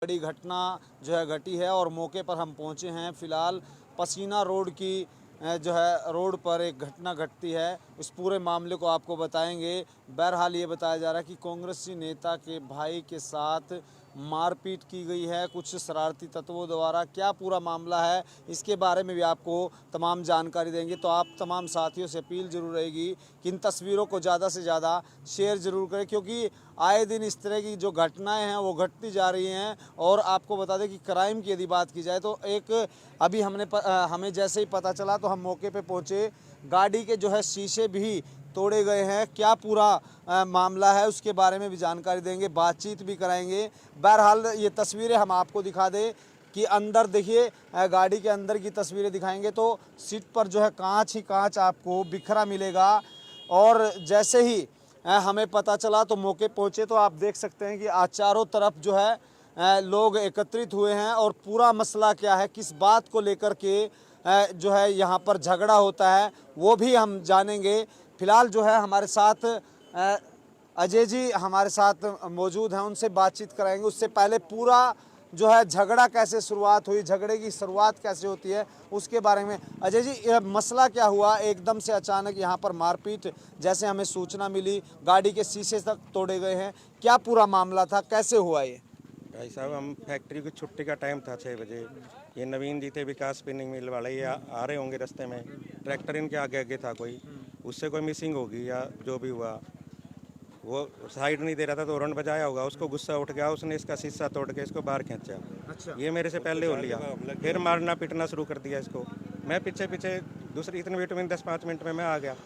बड़ी घटना जो है घटी है और मौके पर हम पहुंचे हैं। फिलहाल पसीना रोड की जो है रोड पर एक घटना घटती है। इस पूरे मामले को आपको बताएंगे। बहरहाल ये बताया जा रहा है कि कांग्रेसी नेता के भाई के साथ मारपीट की गई है कुछ शरारती तत्वों द्वारा। क्या पूरा मामला है इसके बारे में भी आपको तमाम जानकारी देंगे। तो आप तमाम साथियों से अपील जरूर रहेगी कि इन तस्वीरों को ज़्यादा से ज़्यादा शेयर ज़रूर करें, क्योंकि आए दिन इस तरह की जो घटनाएं हैं वो घटती जा रही हैं। और आपको बता दें कि क्राइम की यदि बात की जाए तो एक अभी हमें जैसे ही पता चला तो हम मौके पे पहुंचे। गाड़ी के जो है शीशे भी तोड़े गए हैं। क्या पूरा मामला है उसके बारे में भी जानकारी देंगे, बातचीत भी कराएंगे। बहरहाल ये तस्वीरें हम आपको दिखा दें कि अंदर देखिए, गाड़ी के अंदर की तस्वीरें दिखाएंगे तो सीट पर जो है कांच ही कांच आपको बिखरा मिलेगा। और जैसे ही हमें पता चला तो मौके पहुंचे तो आप देख सकते हैं कि आज चारों तरफ जो है लोग एकत्रित हुए हैं। और पूरा मसला क्या है, किस बात को लेकर के जो है यहाँ पर झगड़ा होता है वो भी हम जानेंगे। फिलहाल जो है हमारे साथ अजय जी हमारे साथ मौजूद हैं, उनसे बातचीत कराएंगे। उससे पहले पूरा जो है झगड़ा कैसे शुरुआत हुई, झगड़े की शुरुआत कैसे होती है उसके बारे में। अजय जी, यह मसला क्या हुआ, एकदम से अचानक यहाँ पर मारपीट जैसे हमें सूचना मिली, गाड़ी के शीशे तक तोड़े गए हैं, क्या पूरा मामला था, कैसे हुआ ये? भाई साहब, हम फैक्ट्री की छुट्टी का टाइम था 6 बजे। ये नवीन जी थे विकास स्पिनिंग मिल वाले, ये आ रहे होंगे रास्ते में। ट्रैक्टर इनके आगे आगे था, कोई उससे कोई मिसिंग होगी या जो भी हुआ। वो साइड नहीं दे रहा था तो हॉर्न बजाया होगा, उसको गुस्सा उठ गया, उसने इसका शीशा तोड़ के इसको बाहर खींचा। अच्छा। ये मेरे से पहले हो लिया, फिर मारना पीटना शुरू कर दिया इसको। मैं पीछे पीछे दूसरी इतने वेट में 10-5 मिनट में मैं आ गया।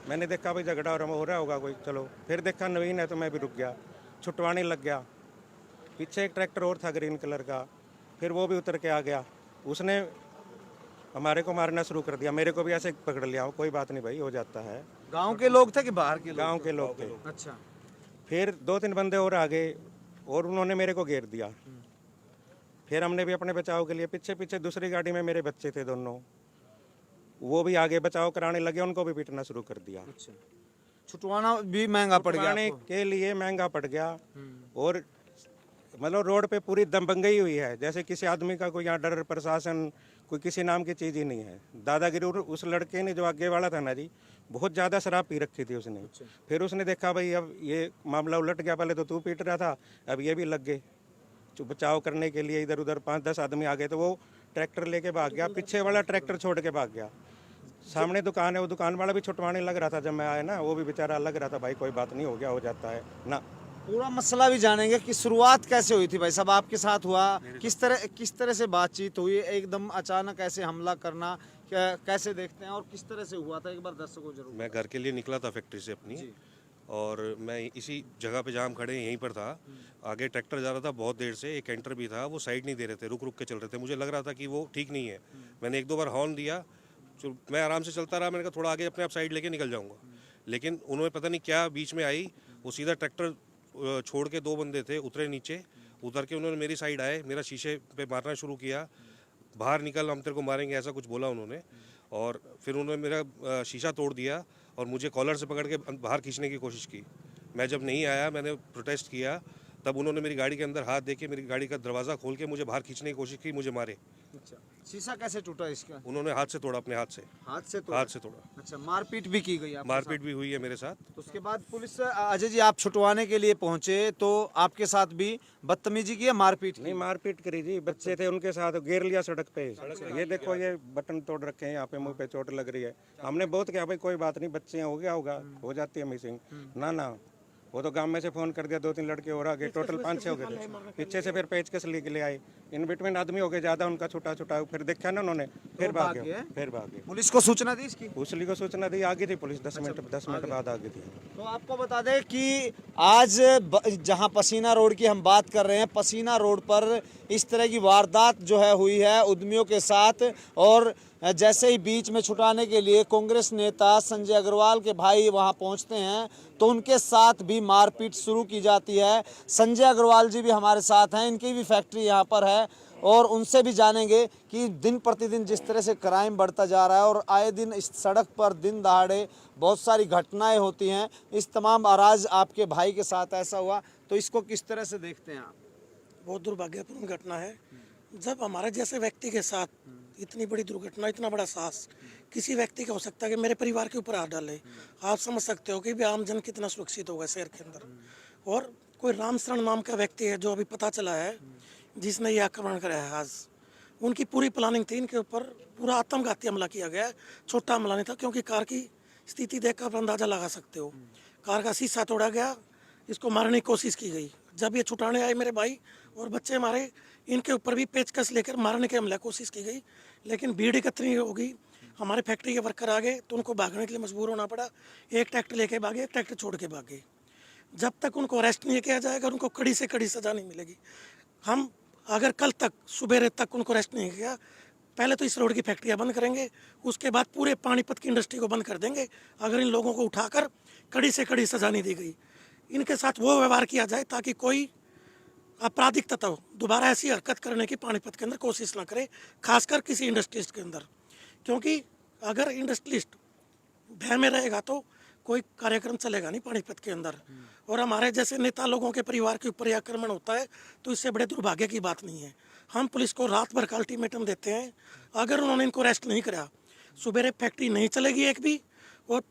मैंने देखा भाई झगड़ा हो रहा होगा कोई, चलो फिर देखा नवीन है तो मैं भी रुक गया, छुटवाने लग गया। पीछे एक ट्रैक्टर और था ग्रीन कलर का, फिर वो भी उतर के आ गया, उसने हमारे को मारना शुरू कर दिया। मेरे को भी ऐसे पकड़ लिया, कोई बात नहीं भाई, हो जाता है। गांव के लोग थे कि बाहर के लोग? गांव के लोग थे। अच्छा। फिर 2-3 बंदे और आ गए और उन्होंने मेरे को घेर दिया। फिर हमने भी अपने बचाव के लिए पीछे पीछे, दूसरी गाड़ी में मेरे बच्चे थे दोनों, वो भी आगे बचाव कराने लगे, उनको भी पीटना शुरू कर दिया। अच्छा, छुटवाना भी महंगा पड़ गया छुटवाने के लिए महंगा पड़ गया। और मतलब रोड पे पूरी दबंगई हुई है, जैसे किसी आदमी का कोई यहाँ डर प्रशासन कोई किसी नाम की चीज़ ही नहीं है। दादागिरी उस लड़के ने जो आगे वाला था ना जी, बहुत ज़्यादा शराब पी रखी थी उसने। फिर उसने देखा भाई अब ये मामला उलट गया, पहले तो तू पीट रहा था, अब ये भी लग गए। जो बचाव करने के लिए इधर उधर 5-10 आदमी आ गए तो वो ट्रैक्टर लेके भाग गया, पीछे वाला ट्रैक्टर छोड़ के भाग गया। सामने दुकान है, वो दुकान वाला भी छुटवाने लग रहा था जब मैं आया ना, वो भी बेचारा लग रहा था भाई कोई बात नहीं, हो गया, हो जाता है ना। पूरा मसला भी जानेंगे कि शुरुआत कैसे हुई थी भाई साहब, आपके साथ हुआ, किस तरह से बातचीत हुई, एकदम अचानक ऐसे हमला करना कैसे देखते हैं और किस तरह से हुआ था, एक बार दर्शकों जरूर। मैं घर के लिए निकला था फैक्ट्री से अपनी, और मैं इसी जगह पे जहाँ हम खड़े हैं यहीं पर था। आगे ट्रैक्टर जा रहा था बहुत देर से, एक कैंटर भी था, वो साइड नहीं दे रहे थे, रुक रुक के चल रहे थे। मुझे लग रहा था कि वो ठीक नहीं है। मैंने 1-2 बार हॉर्न दिया, तो मैं आराम से चलता रहा। मैंने कहा थोड़ा आगे अपने आप साइड लेके निकल जाऊँगा, लेकिन उन्होंने पता नहीं क्या बीच में आई, वो सीधा ट्रैक्टर छोड़ के 2 बंदे थे उतरे नीचे, उतर के उन्होंने मेरी साइड आए, मेरा शीशे पे मारना शुरू किया। बाहर निकल, हम तेरे को मारेंगे, ऐसा कुछ बोला उन्होंने। और फिर उन्होंने मेरा शीशा तोड़ दिया और मुझे कॉलर से पकड़ के बाहर खींचने की कोशिश की। मैं जब नहीं आया, मैंने प्रोटेस्ट किया, तब उन्होंने मेरी गाड़ी के अंदर हाथ दे के मेरी गाड़ी का दरवाज़ा खोल के मुझे बाहर खींचने की कोशिश की, मुझे मारे। अच्छा, शीशा कैसे टूटा इसका? उन्होंने हाथ से तोड़ा, अपने हाथ से हाथ से तोड़ा। अच्छा, मारपीट भी की गई आपके मारपीट भी हुई है मेरे साथ। साथ? उसके बाद पुलिस, अजय जी आप छुटवाने के लिए पहुंचे तो आपके साथ भी बदतमीजी की या मारपीट की? नहीं, मारपीट करी जी, बच्चे थे उनके साथ, घेर लिया सड़क पे। ये देखो, ये बटन तोड़ रखे हैं, यहाँ पे मुंह पे चोट लग रही है। हमने बहुत कहा भाई कोई बात नहीं, बच्चे हैं, हो गया होगा, हो जाती है मिसिंग। ना, वो तो गांव में से फोन कर दिया, 2-3 लड़के और आ गए, टोटल 5-6 हो गए थे। पीछे से फिर पेचकस लेके ले आए, इन बिटवीन आदमी हो गए ज्यादा, उनका छोटा छोटा, फिर देखा ना उन्होंने, फिर भाग गए। पुलिस को सूचना दी इसकी? पुलिस को सूचना दी, आगे थी पुलिस, 10 मिनट बाद आगे थी। तो आपको बता दें कि आज जहां पसीना रोड की हम बात कर रहे हैं, पसीना रोड पर इस तरह की वारदात जो है हुई है उद्यमियों के साथ। और जैसे ही बीच में छुटाने के लिए कांग्रेस नेता संजय अग्रवाल के भाई वहां पहुंचते हैं तो उनके साथ भी मारपीट शुरू की जाती है। संजय अग्रवाल जी भी हमारे साथ हैं, इनकी भी फैक्ट्री यहां पर है और उनसे भी जानेंगे कि दिन प्रतिदिन जिस तरह से क्राइम बढ़ता जा रहा है और आए दिन इस सड़क पर दिन दहाड़े बहुत सारी घटनाएं होती हैं, इस तमाम अराज आपके भाई के साथ ऐसा हुआ तो इसको किस तरह से देखते हैं आप? बहुत दुर्भाग्यपूर्ण घटना है। जब हमारे जैसे व्यक्ति के साथ इतनी बड़ी दुर्घटना, इतना बड़ा साहस किसी व्यक्ति का हो सकता है कि मेरे परिवार के ऊपर हाथ डाले, आप समझ सकते हो कि भी आम जन कितना सुरक्षित होगा शहर के अंदर। और कोई रामशरण नाम का व्यक्ति है जो अभी पता चला है जिसने ये आक्रमण कराया है आज। उनकी पूरी प्लानिंग थी, इनके ऊपर पूरा आत्मघाती हमला किया गया है। छोटा हमला नहीं था, क्योंकि कार की स्थिति देखकर आप अंदाजा लगा सकते हो। कार का शीशा तोड़ा गया, इसको मारने की कोशिश की गई। जब ये छुटाने आए मेरे भाई और बच्चे हमारे, इनके ऊपर भी पेचकस लेकर मारने की हमला कोशिश की गई, लेकिन भीड़ इकट्ठी होगी। हमारे फैक्ट्री के वर्कर आ गए तो उनको भागने के लिए मजबूर होना पड़ा। एक ट्रैक्टर लेके भागे, एक ट्रैक्टर छोड़ के भागे। जब तक उनको अरेस्ट नहीं किया जाएगा, उनको कड़ी से कड़ी सज़ा नहीं मिलेगी। हम अगर कल तक सुबह तक उनको अरेस्ट नहीं किया, पहले तो इस रोड की फैक्ट्रियाँ बंद करेंगे, उसके बाद पूरे पानीपत की इंडस्ट्री को बंद कर देंगे अगर इन लोगों को उठाकर कड़ी से कड़ी सज़ा नहीं दी गई। इनके साथ वो व्यवहार किया जाए ताकि कोई आपराधिक तत्व दोबारा ऐसी हरकत करने की पानीपत के अंदर कोशिश ना करे, खासकर किसी इंडस्ट्रिस्ट के अंदर। क्योंकि अगर इंडस्ट्रिस्ट भय में रहेगा तो कोई कार्यक्रम चलेगा नहीं पानीपत के अंदर। और हमारे जैसे नेता लोगों के परिवार के ऊपर आक्रमण होता है तो इससे बड़े दुर्भाग्य की बात नहीं है। हम पुलिस को रात भर का अल्टीमेटम देते हैं, अगर उन्होंने इनको अरेस्ट नहीं करा, सुबह फैक्ट्री नहीं चलेगी एक भी, और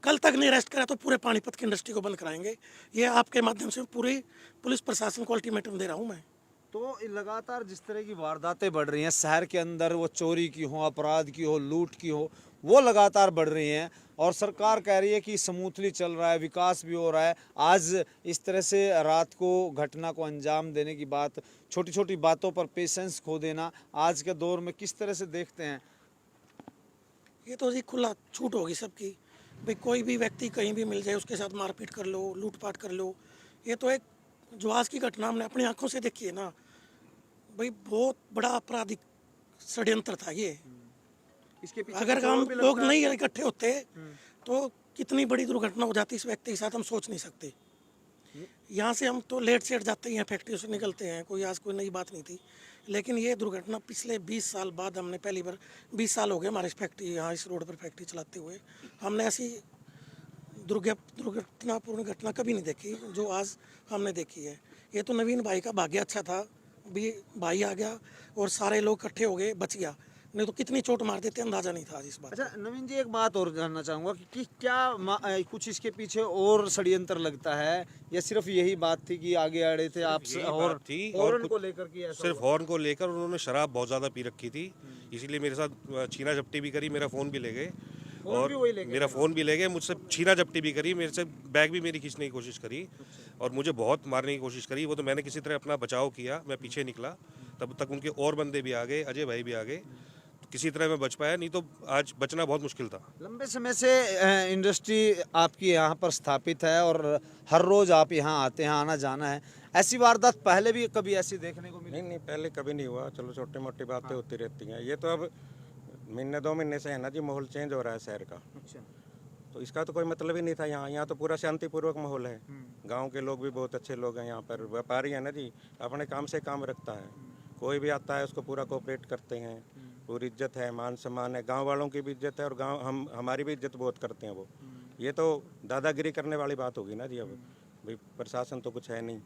कल तक नहीं अरेस्ट करा तो पूरे पानीपत की इंडस्ट्री को बंद कराएंगे। ये आपके माध्यम से पूरी पुलिस प्रशासन को अल्टीमेटम दे रहा हूँ मैं। तो लगातार जिस तरह की वारदातें बढ़ रही हैं शहर के अंदर, वो चोरी की हो, अपराध की हो, लूट की हो, वो लगातार बढ़ रही हैं और सरकार कह रही है कि स्मूथली चल रहा है, विकास भी हो रहा है। आज इस तरह से रात को घटना को अंजाम देने की बात, छोटी छोटी बातों पर पेशेंस खो देना आज के दौर में किस तरह से देखते हैं? ये तो जी खुला छूट होगी सबकी भाई, कोई भी व्यक्ति कहीं भी मिल जाए उसके साथ मारपीट कर लो, लूटपाट कर लो। ये तो एक जो आज की घटना हमने अपनी आंखों से देखी है ना भाई, बहुत बड़ा आपराधिक षड्यंत्र था ये। इसके पीछे अगर हम लोग नहीं इकट्ठे होते तो कितनी बड़ी दुर्घटना हो जाती इस व्यक्ति के साथ, हम सोच नहीं सकते। यहाँ से हम तो लेट सेट जाते हैं, फैक्ट्री से निकलते हैं, कोई आज कोई नई बात नहीं थी। लेकिन ये दुर्घटना पिछले 20 साल बाद हमने पहली बार, 20 साल हो गए हमारे इस फैक्ट्री, यहाँ इस रोड पर फैक्ट्री चलाते हुए, हमने ऐसी दुर्घटनापूर्ण घटना कभी नहीं देखी जो आज हमने देखी है। ये तो नवीन भाई का भाग्य अच्छा था, भी भाई आ गया और सारे लोग इकट्ठे हो गए, बच गया, नहीं तो कितनी चोट मार देते अंदाजा नहीं था इस बात। अच्छा नवीन जी, एक बात और जानना चाहूँगा कि क्या कुछ इसके पीछे और षड्यंत्र लगता है या सिर्फ यही बात थी कि आगे अड़े थे आपसे और हॉर्न को लेकर के? सिर्फ हॉर्न को लेकर उन्होंने शराब बहुत ज़्यादा पी रखी थी, इसीलिए मेरे साथ छीना झपटी भी करी, मेरा फ़ोन भी ले गए और मेरा फ़ोन भी ले गए, मुझसे छीना झपटी भी करी, मेरे से बैग भी मेरी खींचने की कोशिश करी और मुझे बहुत मारने की कोशिश करी। वो तो मैंने किसी तरह अपना बचाव किया, मैं पीछे निकला, तब तक उनके और बंदे भी आ गए, अजय भाई भी आ गए, किसी तरह मैं बच पाया, नहीं तो आज बचना बहुत मुश्किल था। लंबे समय से इंडस्ट्री आपकी यहाँ पर स्थापित है और हर रोज़ आप यहाँ आते हैं, आना जाना है। ऐसी वारदात पहले भी कभी ऐसी देखने को मिली? नहीं, पहले कभी नहीं हुआ। चलो छोटी मोटी बातें होती रहती हैं, ये तो अब महीने 2 महीने से है ना जी, माहौल चेंज हो रहा है शहर का। अच्छा, तो इसका तो कोई मतलब ही नहीं था। यहाँ तो पूरा शांतिपूर्वक माहौल है, गांव के लोग भी बहुत अच्छे लोग हैं। यहाँ पर व्यापारी है ना जी, अपने काम से काम रखता है, कोई भी आता है उसको पूरा कोऑपरेट करते हैं, पूरी इज्जत है, मान सम्मान है, गांव वालों की भी इज्जत है और गांव हमारी भी इज्जत बहुत करते हैं वो। ये तो दादागिरी करने वाली बात होगी ना जी। अब भाई प्रशासन तो कुछ है नहीं,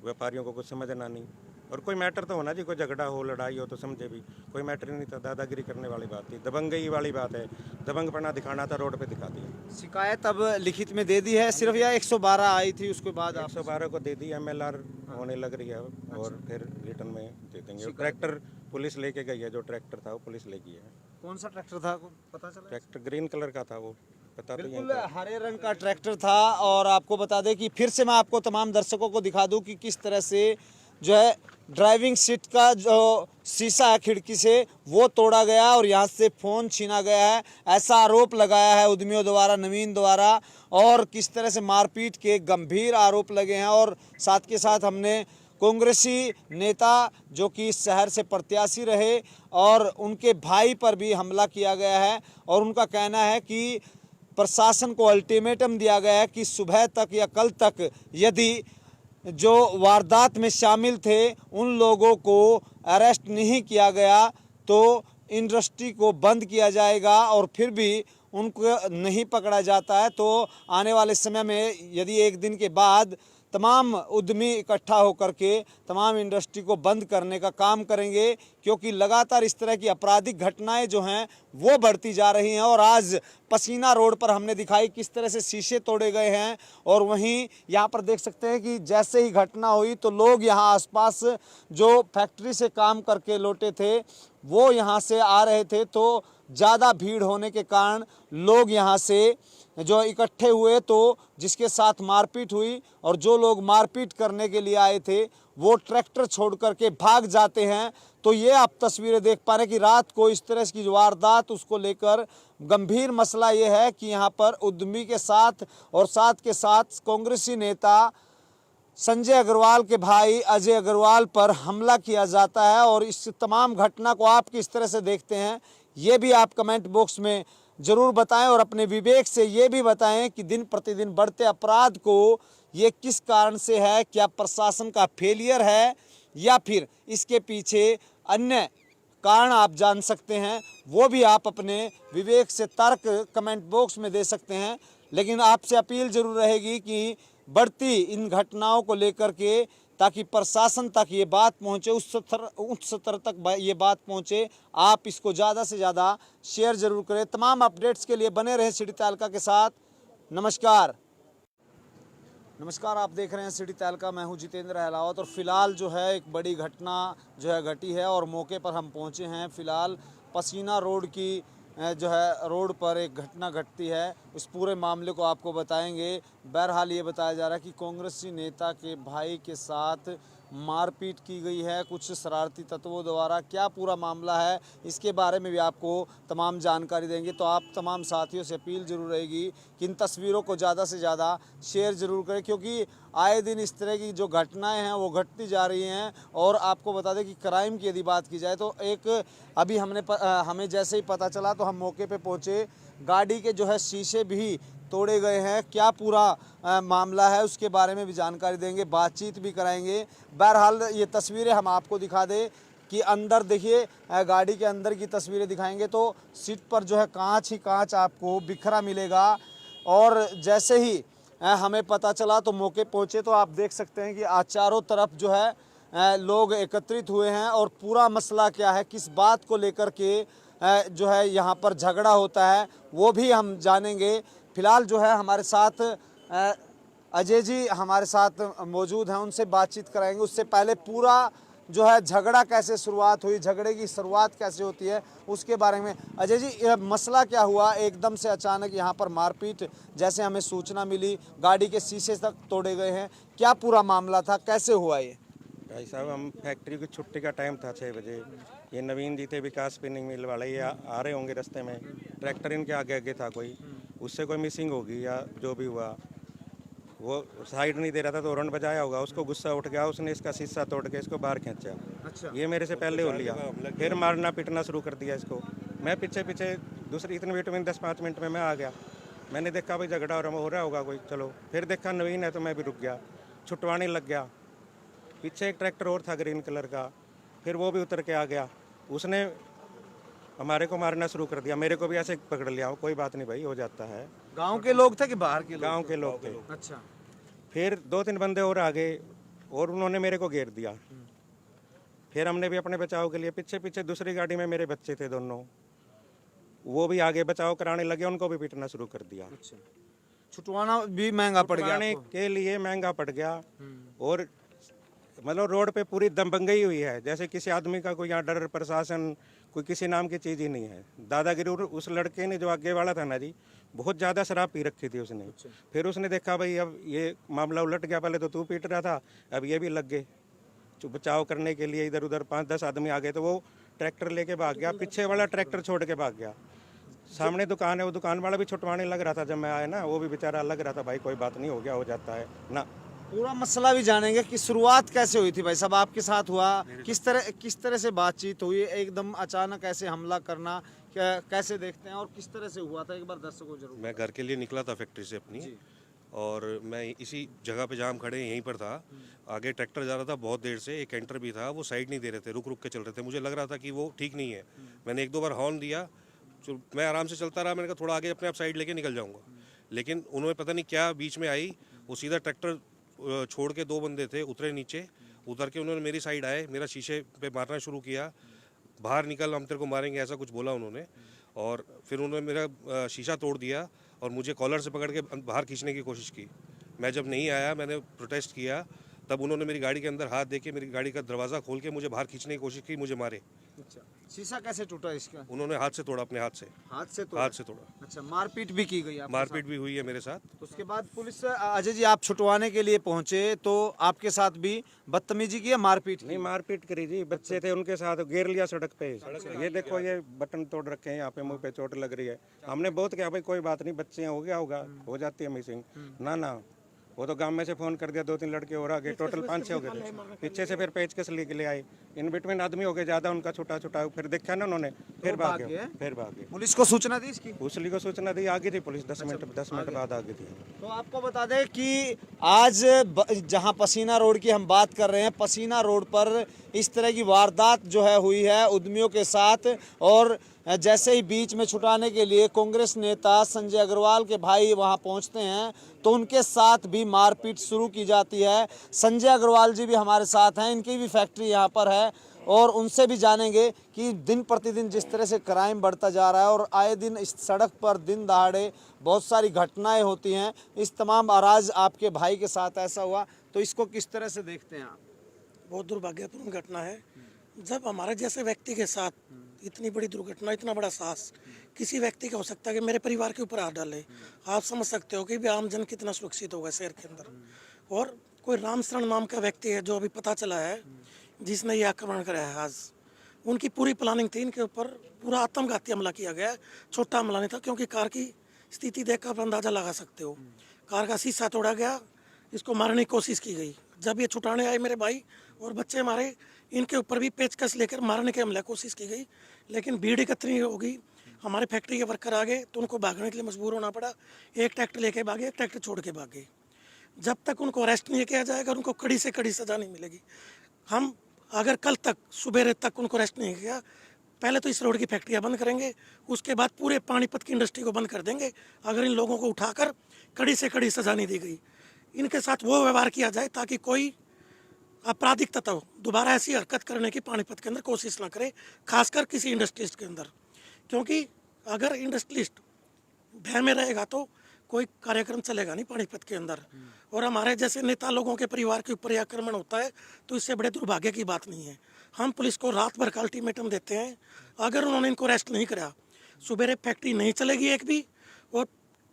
व्यापारियों को कुछ समझना नहीं, और कोई मैटर तो होना जी, कोई झगड़ा हो, लड़ाई हो तो समझे भी, कोई मैटर नहीं था। दादागिरी करने वाली बात थी, दबंगई वाली बात है, दबंगपना दिखाना था, रोड पे दिखा दिया। शिकायत अब लिखित में दे दी है सिर्फ, या 112 आई थी उसके बाद? 112 को दे दी, MLR होने लग रही है और फिर रिटर्न में दे देंगे। ट्रैक्टर पुलिस लेके गई है, जो ट्रैक्टर था वो पुलिस ले गई है। कौन सा ट्रैक्टर था पता चला? ट्रैक्टर ग्रीन कलर का था वो, पता तो बिल्कुल हरे रंग का ट्रैक्टर था। और आपको बता दें कि फिर से मैं आपको तमाम दर्शकों को दिखा दूं कि किस तरह से जो है ड्राइविंग सीट का जो शीशा है खिड़की से वो तोड़ा गया और यहाँ से फ़ोन छीना गया है, ऐसा आरोप लगाया है उद्यमियों द्वारा, नवीन द्वारा। और किस तरह से मारपीट के गंभीर आरोप लगे हैं। और साथ के साथ हमने कांग्रेसी नेता जो कि इस शहर से प्रत्याशी रहे और उनके भाई पर भी हमला किया गया है और उनका कहना है कि प्रशासन को अल्टीमेटम दिया गया है कि सुबह तक या कल तक यदि जो वारदात में शामिल थे उन लोगों को अरेस्ट नहीं किया गया तो इंडस्ट्री को बंद किया जाएगा, और फिर भी उनको नहीं पकड़ा जाता है तो आने वाले समय में यदि एक दिन के बाद तमाम उद्यमी इकट्ठा होकर के तमाम इंडस्ट्री को बंद करने का काम करेंगे, क्योंकि लगातार इस तरह की आपराधिक घटनाएं जो हैं वो बढ़ती जा रही हैं। और आज पसीना रोड पर हमने दिखाई किस तरह से शीशे तोड़े गए हैं, और वहीं यहाँ पर देख सकते हैं कि जैसे ही घटना हुई तो लोग यहाँ आसपास जो फैक्ट्री से काम करके लौटे थे वो यहाँ से आ रहे थे, तो ज़्यादा भीड़ होने के कारण लोग यहाँ से जो इकट्ठे हुए तो जिसके साथ मारपीट हुई, और जो लोग मारपीट करने के लिए आए थे वो ट्रैक्टर छोड़ करके भाग जाते हैं। तो ये आप तस्वीरें देख पा रहे हैं कि रात को इस तरह की वारदात, उसको लेकर गंभीर मसला ये है कि यहाँ पर उद्यमी के साथ और साथ के साथ कांग्रेसी नेता संजय अग्रवाल के भाई अजय अग्रवाल पर हमला किया जाता है। और इस तमाम घटना को आप किस तरह से देखते हैं ये भी आप कमेंट बॉक्स में ज़रूर बताएं, और अपने विवेक से ये भी बताएं कि दिन प्रतिदिन बढ़ते अपराध को ये किस कारण से है। क्या प्रशासन का फेलियर है या फिर इसके पीछे अन्य कारण आप जान सकते हैं, वो भी आप अपने विवेक से तर्क कमेंट बॉक्स में दे सकते हैं। लेकिन आपसे अपील जरूर रहेगी कि बढ़ती इन घटनाओं को लेकर के ताकि प्रशासन तक ये बात पहुंचे, उच्च स्तर तक ये बात पहुंचे, आप इसको ज़्यादा से ज़्यादा शेयर जरूर करें। तमाम अपडेट्स के लिए बने रहें सिटी तहलका के साथ। नमस्कार। आप देख रहे हैं सिटी तहलका, मैं हूं जितेंद्र अहलावत। और फिलहाल जो है एक बड़ी घटना जो है घटी है और मौके पर हम पहुंचे हैं। फिलहाल पसीना रोड की जो है रोड पर एक घटना घटती है, इस पूरे मामले को आपको बताएंगे। बहरहाल ये बताया जा रहा है कि कांग्रेसी नेता के भाई के साथ मारपीट की गई है कुछ शरारती तत्वों द्वारा। क्या पूरा मामला है इसके बारे में भी आपको तमाम जानकारी देंगे। तो आप तमाम साथियों से अपील जरूर रहेगी कि इन तस्वीरों को ज़्यादा से ज़्यादा शेयर ज़रूर करें, क्योंकि आए दिन इस तरह की जो घटनाएं हैं वो घटती जा रही हैं। और आपको बता दें कि क्राइम की यदि बात की जाए तो एक अभी हमें जैसे ही पता चला तो हम मौके पे पहुंचे, गाड़ी के जो है शीशे भी तोड़े गए हैं। क्या पूरा मामला है उसके बारे में भी जानकारी देंगे, बातचीत भी कराएंगे। बहरहाल ये तस्वीरें हम आपको दिखा दें कि अंदर देखिए, गाड़ी के अंदर की तस्वीरें दिखाएंगे तो सीट पर जो है कांच ही कांच आपको बिखरा मिलेगा। और जैसे ही हमें पता चला तो मौके पहुंचे तो आप देख सकते हैं कि चारों तरफ जो है लोग एकत्रित हुए हैं। और पूरा मसला क्या है, किस बात को लेकर के जो है यहाँ पर झगड़ा होता है वो भी हम जानेंगे। फिलहाल जो है हमारे साथ अजय जी हमारे साथ मौजूद हैं, उनसे बातचीत कराएंगे। उससे पहले पूरा जो है झगड़ा कैसे शुरुआत हुई, झगड़े की शुरुआत कैसे होती है उसके बारे में। अजय जी, यह मसला क्या हुआ, एकदम से अचानक यहाँ पर मारपीट, जैसे हमें सूचना मिली गाड़ी के शीशे तक तोड़े गए हैं, क्या पूरा मामला था, कैसे हुआ ये? भाई साहब, हम फैक्ट्री की छुट्टी का टाइम था 6 बजे। ये नवीन जी थे विकास स्पिनिंग मिल वाले, ये आ रहे होंगे रास्ते में, ट्रैक्टर इनके आगे आगे था कोई, उससे कोई मिसिंग होगी या जो भी हुआ, वो साइड नहीं दे रहा था तो हॉर्न बजाया होगा, उसको गुस्सा उठ गया, उसने इसका शीशा तोड़ के इसको बाहर खींचा। अच्छा। ये मेरे से पहले हो लिया, फिर मारना पीटना शुरू कर दिया इसको। मैं पीछे पीछे दूसरी इतने मिनट में 10-5 मिनट में मैं आ गया। मैंने देखा भाई झगड़ा हो रहा होगा कोई, चलो फिर देखा नवीन है तो मैं भी रुक गया, छुटवाने लग गया। पीछे एक ट्रैक्टर और था ग्रीन कलर का, फिर वो भी उतर के आ गया, उसने हमारे को मारना शुरू कर दिया, मेरे को भी ऐसे पकड़ लिया। कोई बात नहीं भाई, हो जाता है। गांव के लोग थे कि बाहर के लोग? गांव के लोग थे। अच्छा। फिर 2-3 बंदे और आ गए और उन्होंने मेरे को घेर दिया। फिर हमने भी अपने बचाव के लिए पीछे पीछे दूसरी गाड़ी में मेरे बच्चे थे दोनों, वो भी आगे बचाव कराने लगे, उनको भी पीटना शुरू कर दिया। अच्छा। छुटवाना भी महंगा पड़ गया छुटवाने के लिए महंगा पड़ गया। और मतलब रोड पे पूरी दबंगई हुई है, जैसे किसी आदमी का कोई यहाँ डर प्रशासन कोई किसी नाम की चीज़ ही नहीं है। दादागिरी उस लड़के ने जो आगे वाला था ना जी, बहुत ज़्यादा शराब पी रखी थी उसने। फिर उसने देखा भाई अब ये मामला उलट गया, पहले तो तू पीट रहा था, अब ये भी लग गए। बचाव करने के लिए इधर उधर 5-10 आदमी आ गए तो वो ट्रैक्टर लेके भाग गया, पीछे वाला ट्रैक्टर छोड़ के भाग गया। सामने दुकान है, वो दुकान वाला भी छुटवाने लग रहा था जब मैं आया ना, वो भी बेचारा लग रहा था भाई कोई बात नहीं, हो गया, हो जाता है ना। पूरा मसला भी जानेंगे कि शुरुआत कैसे हुई थी भाई साहब, आपके साथ हुआ, किस तरह से बातचीत हुई, एकदम अचानक ऐसे हमला करना कैसे देखते हैं और किस तरह से हुआ था, एक बार दर्शकों को जरूर। मैं घर के लिए निकला था फैक्ट्री से अपनी, और मैं इसी जगह पे जहाँ हम खड़े यहीं पर था। आगे ट्रैक्टर जा रहा था बहुत देर से, एक कैंटर भी था, वो साइड नहीं दे रहे थे, रुक रुक के चल रहे थे। मुझे लग रहा था कि वो ठीक नहीं है। मैंने 1-2 बार हॉर्न दिया, तो मैं आराम से चलता रहा। मैंने कहा थोड़ा आगे अपने आप साइड लेके निकल जाऊँगा, लेकिन उन्होंने पता नहीं क्या बीच में आई, वो सीधा ट्रैक्टर छोड़ के 2 बंदे थे, उतरे नीचे, उतर के उन्होंने मेरी साइड आए, मेरा शीशे पे मारना शुरू किया, बाहर निकल हम तेरे को मारेंगे ऐसा कुछ बोला उन्होंने। और फिर उन्होंने मेरा शीशा तोड़ दिया और मुझे कॉलर से पकड़ के बाहर खींचने की कोशिश की। मैं जब नहीं आया, मैंने प्रोटेस्ट किया, तब उन्होंने मेरी गाड़ी के अंदर हाथ दे के मेरी गाड़ी का दरवाज़ा खोल के मुझे बाहर खींचने की कोशिश की, मुझे मारे। अच्छा, शीशा कैसे टूटा इसका? उन्होंने हाथ से तोड़ा, अपने हाथ से हाथ से तोड़ा। अच्छा, मारपीट भी की गई आपके मारपीट भी हुई है मेरे साथ। साथ? उसके बाद पुलिस से अजय जी आप छुटवाने के लिए पहुंचे तो आपके साथ भी बदतमीजी की या मारपीट की? नहीं, मारपीट करी जी, बच्चे थे उनके साथ, घेर लिया सड़क पे। ये देखो, ये बटन तोड़ रखे हैं, यहाँ पे मुंह पे चोट लग रही है। हमने बहुत कहा भाई कोई बात नहीं, बच्चे हैं, हो गया होगा, हो जाती है मिसिंग। ना, वो तो गांव में से फोन कर दिया, 2-3 लड़के और आ गए, टोटल 5-6 हो गए थे। पीछे से फिर पेचकस लेके ले आए, इन बिटवीन आदमी हो गए ज्यादा, उनका छुटा, फिर देखा ना उन्होंने, फिर भाग गए। पुलिस को सूचना दी इसकी? पुलिस को सूचना दी, आ गई थी पुलिस 10 मिनट बाद आ गई थी। तो आपको बता दें कि आज जहां पसीना रोड की हम बात कर रहे हैं, पसीना रोड पर इस तरह की वारदात जो है हुई है उद्यमियों के साथ। और जैसे ही बीच में छुटाने के लिए कांग्रेस नेता संजय अग्रवाल के भाई वहां पहुंचते हैं तो उनके साथ भी मारपीट शुरू की जाती है। संजय अग्रवाल जी भी हमारे साथ हैं, इनकी भी फैक्ट्री यहाँ पर है और उनसे भी जानेंगे कि दिन प्रतिदिन जिस तरह से क्राइम बढ़ता जा रहा है और आए दिन इस सड़क पर दिन दहाड़े बहुत सारी घटनाएं होती हैं, इस तमाम अराज आपके भाई के साथ ऐसा हुआ, तो इसको किस तरह से देखते हैं आप? बहुत दुर्भाग्यपूर्ण घटना है। जब हमारे जैसे व्यक्ति के साथ इतनी बड़ी दुर्घटना, इतना बड़ा साहस किसी व्यक्ति का हो सकता है कि मेरे परिवार के ऊपर हाथ डाले। आप समझ सकते हो कि भी आम जन कितना सुरक्षित होगा शहर के अंदर। और कोई रामशरण नाम का व्यक्ति है जो अभी पता चला है जिसने ये आक्रमण कराया है। आज उनकी पूरी प्लानिंग थी, इनके ऊपर पूरा आत्मघाती हमला किया गया। छोटा हमला नहीं था, क्योंकि कार की स्थिति देखकर आप अंदाजा लगा सकते हो। कार का शीशा तोड़ा गया, इसको मारने की कोशिश की गई। जब ये छुटाने आए मेरे भाई और बच्चे मारे, इनके ऊपर भी पेचकस लेकर मारने की हमला कोशिश की गई, लेकिन भीड़ इकट्ठी होगी। हमारे फैक्ट्री के वर्कर आ गए तो उनको भागने के लिए मजबूर होना पड़ा। एक ट्रैक्टर लेके भागे, एक ट्रैक्टर छोड़ के भागे। जब तक उनको अरेस्ट नहीं किया जाएगा, उनको कड़ी से कड़ी सज़ा नहीं मिलेगी। हम अगर कल तक सुबह तक उनको अरेस्ट नहीं किया, पहले तो इस रोड की फैक्ट्रियाँ बंद करेंगे, उसके बाद पूरे पानीपत की इंडस्ट्री को बंद कर देंगे अगर इन लोगों को उठाकर कड़ी से कड़ी सज़ा नहीं दी गई। इनके साथ वो व्यवहार किया जाए ताकि कोई आपराधिक तत्व दोबारा ऐसी हरकत करने की पानीपत के अंदर कोशिश ना करे, खासकर किसी इंडस्ट्रिस्ट के अंदर। क्योंकि अगर इंडस्ट्रिस्ट भय में रहेगा तो कोई कार्यक्रम चलेगा नहीं पानीपत के अंदर। और हमारे जैसे नेता लोगों के परिवार के ऊपर आक्रमण होता है तो इससे बड़े दुर्भाग्य की बात नहीं है। हम पुलिस को रात भर का अल्टीमेटम देते हैं, अगर उन्होंने इनको अरेस्ट नहीं करा, सुबह फैक्ट्री नहीं चलेगी एक भी, और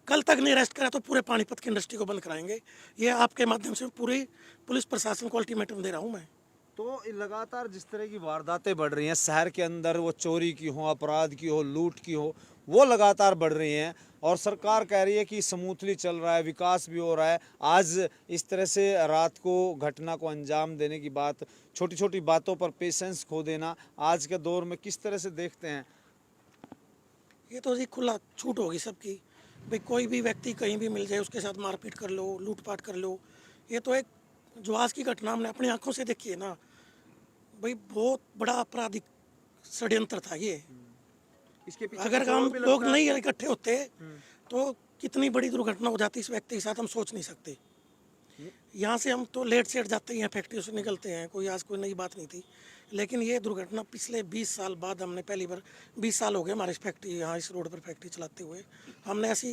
कल तक नहीं अरेस्ट करा तो पूरे पानीपत की इंडस्ट्री को बंद कराएंगे। ये आपके माध्यम से पूरी पुलिस प्रशासन को अल्टीमेटम दे रहा हूँ मैं। तो लगातार जिस तरह की वारदातें बढ़ रही हैं शहर के अंदर, वो चोरी की हो, अपराध की हो, लूट की हो, वो लगातार बढ़ रही हैं और सरकार कह रही है कि स्मूथली चल रहा है, विकास भी हो रहा है। आज इस तरह से रात को घटना को अंजाम देने की बात, छोटी छोटी बातों पर पेशेंस खो देना आज के दौर में किस तरह से देखते हैं? ये तो जी खुला छूट होगी सबकी, भाई कोई भी व्यक्ति कहीं भी मिल जाए उसके साथ मारपीट कर लो, लूटपाट कर लो। ये तो एक जो आज की घटना हमने अपनी आंखों से देखी है ना, भाई बहुत बड़ा आपराधिक षड्यंत्र था ये। इसके पीछे अगर कुछ और हम भी लोग लगता है? नहीं इकट्ठे होते तो कितनी बड़ी दुर्घटना हो जाती इस व्यक्ति के साथ, हम सोच नहीं सकते। यहाँ से हम तो लेट सेट जाते हैं, फैक्ट्री से निकलते हैं, कोई आज कोई नई बात नहीं थी। लेकिन ये दुर्घटना पिछले 20 साल बाद हमने पहली बार, 20 साल हो गए हमारी फैक्ट्री यहाँ इस रोड पर फैक्ट्री चलाते हुए, हमने ऐसी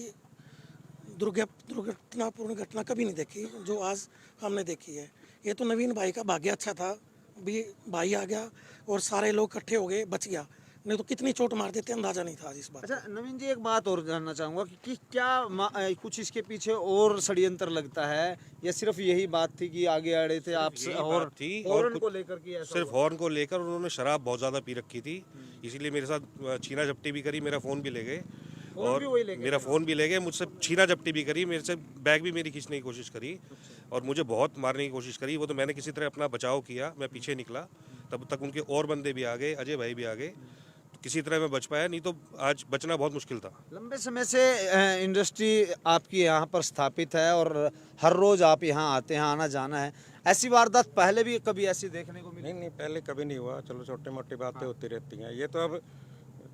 दुर्घटनापूर्ण घटना कभी नहीं देखी जो आज हमने देखी है। ये तो नवीन भाई का भाग्य अच्छा था, भी भाई आ गया और सारे लोग इकट्ठे हो गए, बच गया, नहीं तो कितनी चोट मार देते अंदाजा नहीं था आज इस बात। अच्छा नवीन जी, एक बात और जानना चाहूँगा कि क्या कुछ इसके पीछे और षड्यंत्र लगता है या सिर्फ यही बात थी कि आगे अड़े थे आपसे और थी हॉर्न को लेकर कि ऐसा सिर्फ हॉर्न को लेकर उन्होंने शराब बहुत ज़्यादा पी रखी थी, इसीलिए मेरे साथ छीना झपटी भी करी, मेरा फ़ोन भी ले गए और मेरा फ़ोन भी ले गए, मुझसे छीना झपटी भी करी, मेरे से बैग भी मेरी खींचने की कोशिश करी और मुझे बहुत मारने की कोशिश करी। वो तो मैंने किसी तरह अपना बचाव किया, मैं पीछे निकला, तब तक उनके और बंदे भी आ गए, अजय भाई भी आ गए, किसी तरह मैं बच पाया, नहीं तो आज बचना बहुत मुश्किल था। लंबे समय से इंडस्ट्री आपकी यहाँ पर स्थापित है और हर रोज़ आप यहाँ आते हैं, आना जाना है। ऐसी वारदात पहले भी कभी ऐसी देखने को मिली? नहीं, पहले कभी नहीं हुआ, चलो छोटी मोटी बातें होती रहती हैं। ये तो अब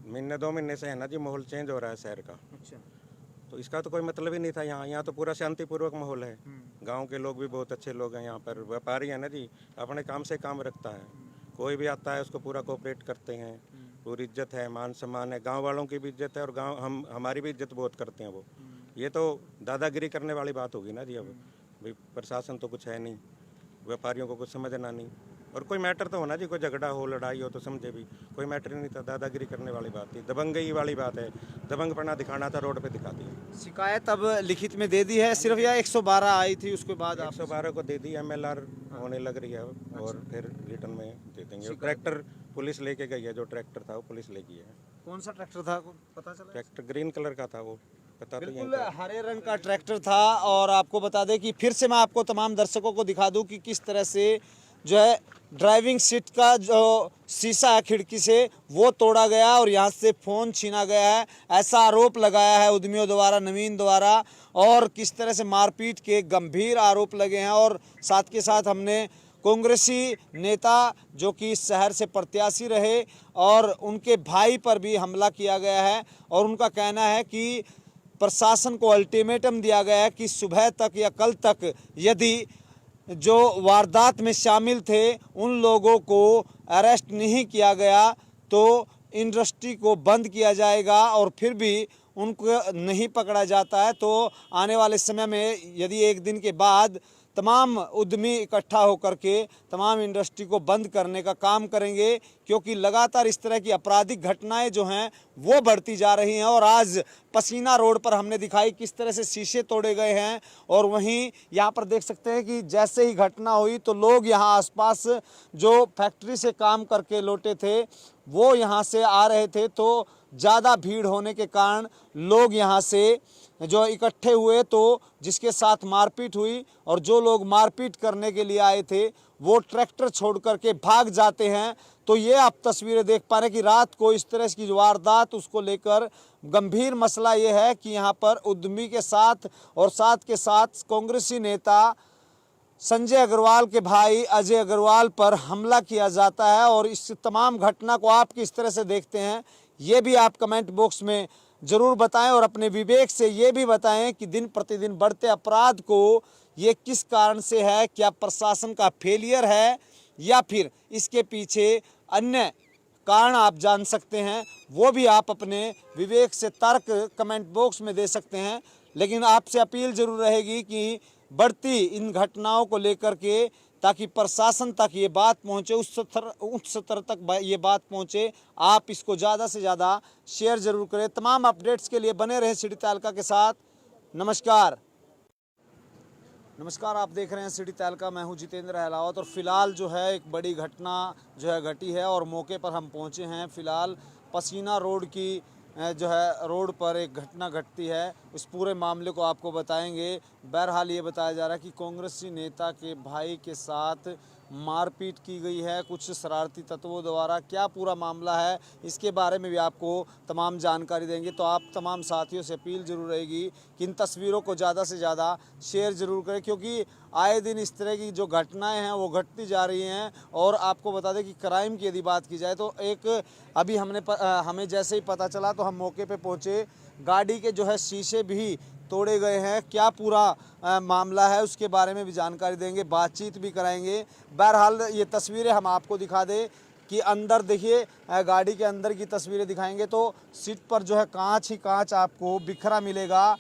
महीने 2 महीने से है ना जी, माहौल चेंज हो रहा है शहर का। अच्छा, तो इसका तो कोई मतलब ही नहीं था। यहाँ तो पूरा शांतिपूर्वक माहौल है। गांव के लोग भी बहुत अच्छे लोग हैं। यहाँ पर व्यापारी है ना जी, अपने काम से काम रखता है। कोई भी आता है उसको पूरा कोऑपरेट करते हैं, पूरी इज्जत है, मान सम्मान है, गांव वालों की भी इज्जत है और गांव हमारी भी इज्जत बहुत करते हैं वो। ये तो दादागिरी करने वाली बात होगी ना जी। अब भाई प्रशासन तो कुछ है नहीं, व्यापारियों को कुछ समझना नहीं, और कोई मैटर तो होना जी, कोई झगड़ा हो लड़ाई हो तो समझे भी। कोई मैटर ही नहीं था, दादागिरी करने वाली बात थी, दबंगई वाली बात है। दबंगपना दिखाना था, रोड पे दिखा दिया। शिकायत अब लिखित में दे दी है सिर्फ, या 112 आई थी उसके बाद आप? 112 को दे दी, MLR होने लग रही है और फिर रिटर्न में दे देंगे। ट्रैक्टर पुलिस लेके गई है, जो ट्रैक्टर था वो पुलिस ले गई है। कौन सा ट्रैक्टर था, पता चला? ट्रैक्टर ग्रीन कलर का था वो, पता तो बिल्कुल हरे रंग का ट्रैक्टर था। और आपको बता दें कि फिर से मैं आपको तमाम दर्शकों को दिखा दूं कि किस तरह से जो है ड्राइविंग सीट का जो शीशा है खिड़की से वो तोड़ा गया और यहाँ से फ़ोन छीना गया है, ऐसा आरोप लगाया है उद्यमियों द्वारा, नवीन द्वारा। और किस तरह से मारपीट के गंभीर आरोप लगे हैं। और साथ के साथ हमने कांग्रेसी नेता जो कि इस शहर से प्रत्याशी रहे और उनके भाई पर भी हमला किया गया है। और उनका कहना है कि प्रशासन को अल्टीमेटम दिया गया है कि सुबह तक या कल तक यदि जो वारदात में शामिल थे उन लोगों को अरेस्ट नहीं किया गया तो इंडस्ट्री को बंद किया जाएगा। और फिर भी उनको नहीं पकड़ा जाता है तो आने वाले समय में यदि एक दिन के बाद तमाम उद्यमी इकट्ठा होकर के तमाम इंडस्ट्री को बंद करने का काम करेंगे, क्योंकि लगातार इस तरह की आपराधिक घटनाएं जो हैं वो बढ़ती जा रही हैं। और आज पसीना रोड पर हमने दिखाई किस तरह से शीशे तोड़े गए हैं। और वहीं यहाँ पर देख सकते हैं कि जैसे ही घटना हुई तो लोग यहाँ आसपास जो फैक्ट्री से काम करके लौटे थे वो यहाँ से आ रहे थे, तो ज़्यादा भीड़ होने के कारण लोग यहाँ से जो इकट्ठे हुए तो जिसके साथ मारपीट हुई। और जो लोग मारपीट करने के लिए आए थे वो ट्रैक्टर छोड़ करके भाग जाते हैं। तो ये आप तस्वीरें देख पा रहे हैं कि रात को इस तरह की वारदात, उसको लेकर गंभीर मसला ये है कि यहाँ पर उद्यमी के साथ और साथ के साथ कांग्रेसी नेता संजय अग्रवाल के भाई अजय अग्रवाल पर हमला किया जाता है। और इस तमाम घटना को आप किस तरह से देखते हैं ये भी आप कमेंट बॉक्स में ज़रूर बताएं। और अपने विवेक से ये भी बताएं कि दिन प्रतिदिन बढ़ते अपराध को ये किस कारण से है, क्या प्रशासन का फेलियर है या फिर इसके पीछे अन्य कारण आप जान सकते हैं, वो भी आप अपने विवेक से तर्क कमेंट बॉक्स में दे सकते हैं। लेकिन आपसे अपील ज़रूर रहेगी कि बढ़ती इन घटनाओं को लेकर के ताकि प्रशासन तक ये बात पहुंचे, उस स्तर तक ये बात पहुंचे, आप इसको ज़्यादा से ज़्यादा शेयर ज़रूर करें। तमाम अपडेट्स के लिए बने रहें सिटी तहलका के साथ। नमस्कार, आप देख रहे हैं सिटी तहलका, मैं हूं जितेंद्र अहलावत। और फिलहाल जो है एक बड़ी घटना जो है घटी है और मौके पर हम पहुंचे हैं। फिलहाल पसीना रोड की जो है रोड पर एक घटना घटती है, उस पूरे मामले को आपको बताएंगे। बहरहाल ये बताया जा रहा है कि कांग्रेसी नेता के भाई के साथ मारपीट की गई है कुछ शरारती तत्वों द्वारा। क्या पूरा मामला है इसके बारे में भी आपको तमाम जानकारी देंगे। तो आप तमाम साथियों से अपील ज़रूर रहेगी कि इन तस्वीरों को ज़्यादा से ज़्यादा शेयर ज़रूर करें, क्योंकि आए दिन इस तरह की जो घटनाएं हैं वो घटती जा रही हैं। और आपको बता दें कि क्राइम की यदि बात की जाए तो एक अभी हमें जैसे ही पता चला तो हम मौके पे पहुंचे, गाड़ी के जो है शीशे भी तोड़े गए हैं। क्या पूरा मामला है उसके बारे में भी जानकारी देंगे, बातचीत भी कराएंगे। बहरहाल ये तस्वीरें हम आपको दिखा दें कि अंदर देखिए, गाड़ी के अंदर की तस्वीरें दिखाएंगे तो सीट पर जो है कांच ही कांच आपको बिखरा मिलेगा।